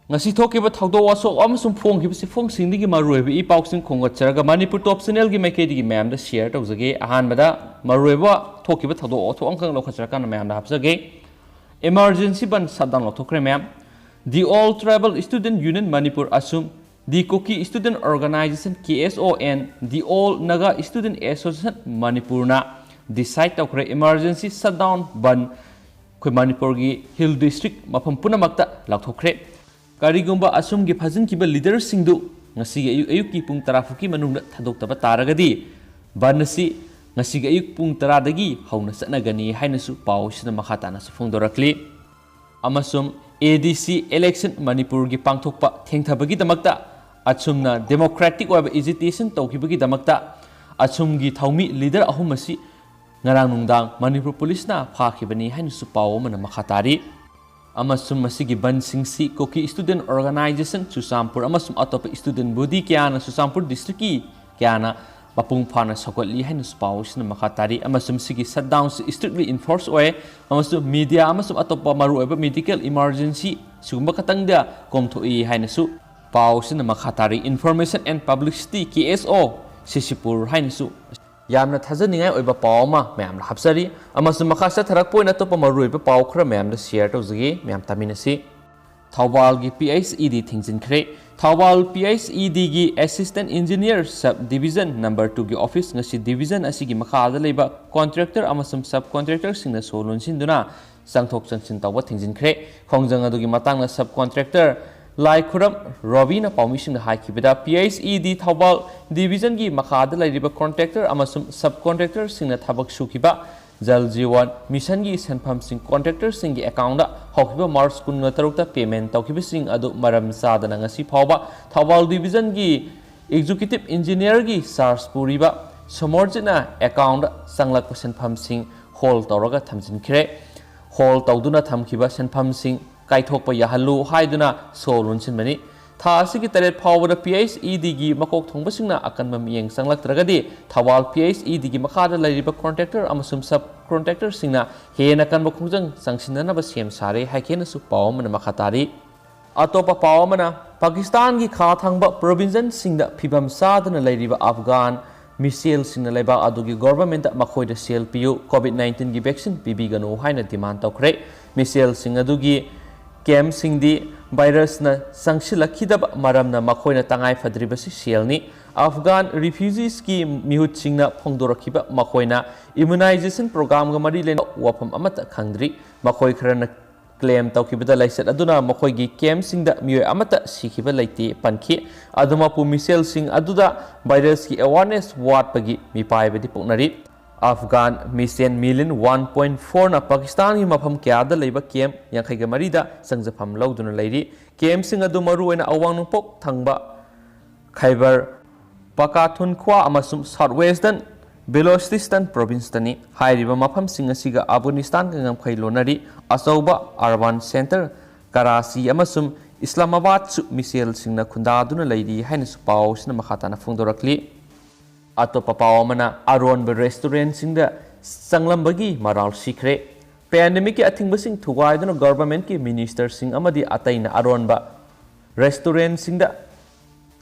ngasi thokiba thawdo waso amasum phongkibasi phongsingi maruiba I pausing khongacharaga Manipur top channel gi maikedi ma'am da share tawjage ahanbada maruiba thokiba thawdo otho angkang lokhacharaka ma'am da hapjage emergency ban shutdown lothokre ma'am the all tribal student union Manipur assume the Koki student organization KSON the all Naga student association Manipur na decide tawkre emergency shutdown ban khoi Manipur gi hill district mafam punamakta lathokre Karigumba asum gi phajin kiba leader singdu ngasi gi ayuk ki pung 10 fuki manungda thadok taba taragadi banasi ngasi gi ayuk pung 10 dagi hauna sanagani hainasu paw sina makhata na su phongdorakli amasum ADC election Manipur gi pangthokpa thengthabagi damakta achumna democratic web agitation tawkibagi damakta achum gi thaumi leader ahum asi ngarang nungdang Manipur police na phakibani hainasu paw mana makhatari amasum masigi bansingsi Koki student organization Susampur amasum atop student body kyana Susampur district ki kyana mapung phana sakotli hainu spausna makhatari amasum sigi shutdown strictly enforced way amasum media amasum atop maru oiba medical emergency sugumba katangda komthoi hainasu pausna makhatari information and publicity KSO Sisipur hainasu yamna thajaningai oiba pawma mayam la hapsari amasum makhasa tharak poina topa maru oiba paw khra mayam da share tawjagi mayam taminasi Thawbal gi PHED thingsin khre Thawbal PHED gi assistant engineer sub division number 2 gi office ngasi division asigi makhada leiba contractor amasum subcontractor singna solun sinduna sangthok changsin tawba thingsin khre khongjang adugi matangna subcontractor Lai Khuram Rovina Paumishin Haikibida PHED Thawbal division gi makhada lairiba contractor amasum subcontractor singna thabak sukiba Jal Jeewan mission gi senpham sing contractor sing gi account da hokiba March 13 ta payment tawkiba sing adu maram sadana ngasi phawba Thawbal division gi executive engineer gi SARS puriba Somorjina account sanglak senpham sing hold tawraga thamjin khre hold tawduna thamkiba senpham sing kaithokpa yahalu haiduna solun sinmani tha asigi taret phawbada PHED gi makok thongba singna akanma miyeng sanglaktragadi Thawbal PHED gi makhada lairiba contractor amasum sub contractor singna hena kanba khongjang sangsinana ba sem sare haikena su pawmana makhatari atopa pawmana Pakistan gi kha thangba provincial singda phibam sadana lairiba Afghan missile singna laiba adugi government makhoida sel piu COVID-19 gi vaccine pibiganu haina demand tawkhre missile sing adugi Kem singdi virus na sangshilakidab maramna makhoina tangai fadribasi selni Afghan refugees ki mihut singna phongdorakiba makhoina immunization program ga mari len wafam amata khangdri makhoi khrana claim tawkibada laisat aduna makhoi gi kem singda mioi amata sikhiba laite pankhi aduma pu misel sing aduda virus ki awareness wat pagi mi paibadi poknari Afghan mission million 1.4 na Pakistan hi mafam kyada leiba kem yankhaiga marida sangjafam lauduna leiri kem sing adu maru oina awang nungpok thangba Khyber Pakhtunkhwa amasum southwestern Balochistan province tani hairiba mafam sing asiga Afghanistan ga ngamkhai lonari asauba urban center Karachi amasum Islamabad su missile singna khundaduna leiri haina su paw sina makhatana phongdorakli Atopa pawamana aronba restaurant singda sanglambagi maral sikre pandemic ki athingba sing thugaiduna government ki minister sing amadi ataina aronba restaurant singda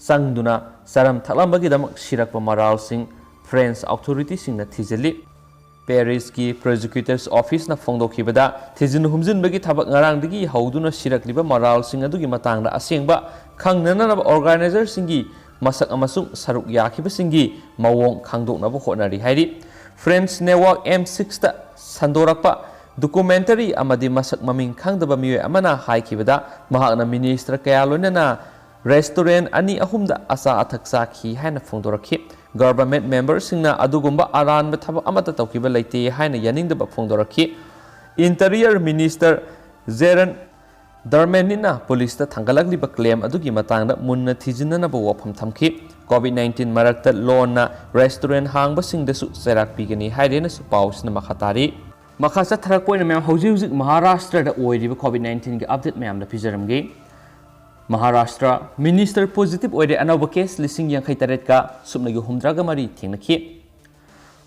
sangduna saram thalambagi damak sirakpa maral sing French authority singna thijali Paris ki prosecutor's office na phongdokhibada thijin humjin bagi thabak ngarang digi hauduna sirakliba maral sing adugi matangda asengba khangnana organizer singi masak amasung saruk yakiba singi mawong khangdoknaba honari hairi French network M6 ta sandorakpa documentary amadi masak maming khangdaba miwe amana haikibada mahakna minister kaya loinana restaurant ani ahumda asa athaksa khi haina phongdorakhi government member singna adugumba aran ba thaba amata tawkiba leite haina yaningdaba phongdorakhi interior minister Zeran Darmanina police ta thangalakliba claim adugi matangda munna thijinana ba wafam thamki COVID-19 marakta loan na restaurant hangba singdasu serak pigani hairena su pausna makhatari makhasa tharak poina mem hauji Maharashtra da oiriba COVID-19 gi update mem da fijaramgi Maharashtra minister positive oire anauba case lising yang khaitaret ka subnagi humdraga mari thingnakhi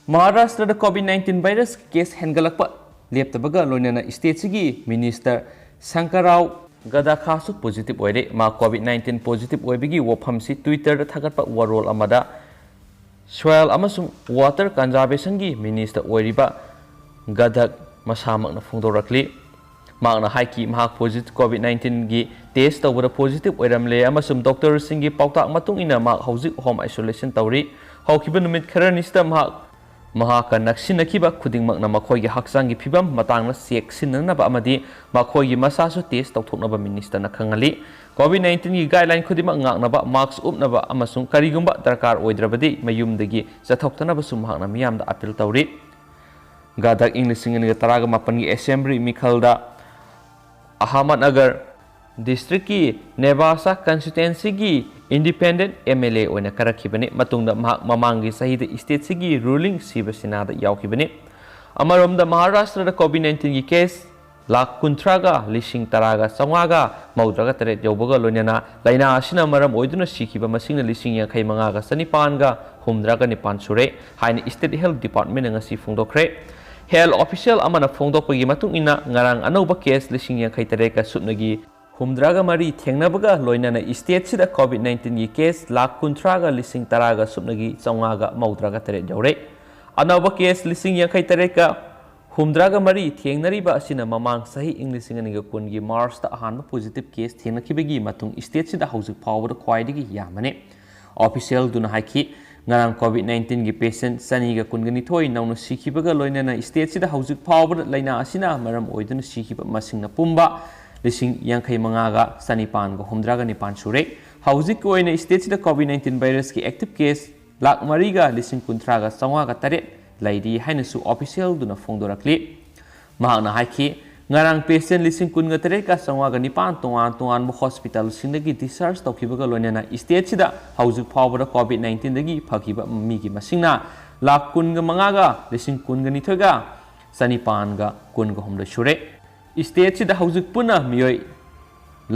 Maharashtra da COVID-19 virus case hengalakpa leptabaga loinana state sigi minister Sankarao gada khasu positive oire ma COVID-19 positive oibigi wafamsi Twitter da thagatpa warol amada soil amasung water conservation gi minister oiriba gada masamak na phongdorakli makna haiki mahak positive COVID-19 gi test tawada positive oiramle amasum doctor singi pautak matung ina mak hauzik home isolation tawri haukiba numit kharanista mahaka naksinakiba khudingmak na makhoi gi haksangi phibam matangna sek sinanaba amadi makhoi gi masasu test tawthoknaba minister na khangali COVID-19 gi guideline khudimak ngaknaba mask upnaba amasung karigumba darkar oidrabadi mayumdagi chathoktanaba sumhakna miyamda appeal tawri gadak inglising ni taraga mapan gi assembly mikhalda Ahmednagar district ki Nevasa constituency gi independent MLA oina karakhibani matungda mamangi sahida state sigi ruling Shiva Sena da yaukibani amaromda Maharashtra da COVID-19 gi case lakh kuntraga lishing taraga sangaga maudraga tare yobaga lonyana laina asina maram oiduna sikiba masingna lishing yankai mangaga sanipanga humdraga nipan sure haini state health department ngasi phongdokre health official amana phongdokpagi matung ina ngarang anauba case lishing yankai tare ka supnagi humdraga mari thengnabaga loinana state sida COVID-19 gi case lakh kuntraga lishing taraga supnagi sangaga maudraga tare jawre anauba case lishing yankai tare ka humdraga mari thengnariba asina mamang sahi English nganiga kungi March ta ahanba positive case thengnakibagi matung state sida hauzik phawda khwaidigi yamane official duna haiki ngarang COVID-19 gi patient saniga kungani thoi naunu sikibaga loinana state sida hauzik phawda laina asina maram oiduna sikiba masingna pumba lishing yankai mangaga sanipan ga humdraga nipan sure hauzik oina state sida COVID-19 virus ki active case lakh mariga lishing kuntraga sangaga tare laidi hainasu official duna phongdorakli mahakna haiki ngarang patient lishing kun gatare ka sangaga nipan tongan mo hospital sindagi discharge tawkibaga loinana state sida hauzik phawda COVID-19 dagi phakiba migi masingna lakh kun ga mangaga lishing kun ga nithoga sanipan ga kun ga humda shure state sida hauzik puna miyoi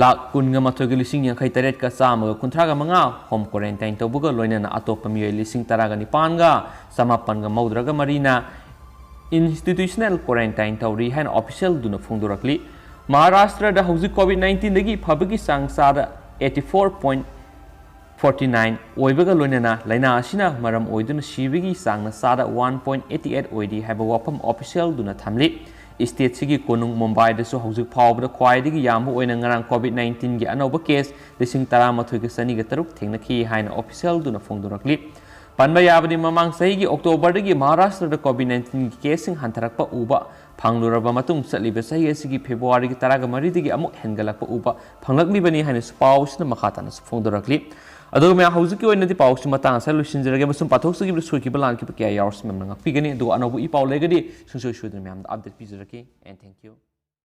lakh kun ga mathoga lishing yankai taret ka chamaga kunthraga manga home quarantine tawbuga loinana atopa miyoi lishing taraga nipan ga samapan ga maudraga marina institutional quarantine tawri han official duna phongdorakli Maharashtra da hauzik COVID-19 dagi phabagi sangsada 84.49 oibaga loinana laina asina maram oiduna shibigi sangna sada 1.88 oidi haba wapam official duna thamli state sigi konung Mumbai da so hauzik phawbada khwaidigi yambu oina ngarang COVID-19 gi anoba case lising tara mathoi ga sani ga taruk thengnaki haina official duna phongdorakli panba yabadi mamang sahi gi October dagi Maharashtra da COVID-19 gi case sing hantarakpa uba phangluraba matung satliba sahi asigi February gi taraga mari dagi amuk hengalakpa uba phanglakli haina pausna makhatana phongdorakli aduga me hauzik ki oina di paus matang sa lusinjirage masum pathok sagi suki balan ki kya yars memna ngapigani aduga anobu I paul legadi sungsoi sudra me am update pizaraki and thank you.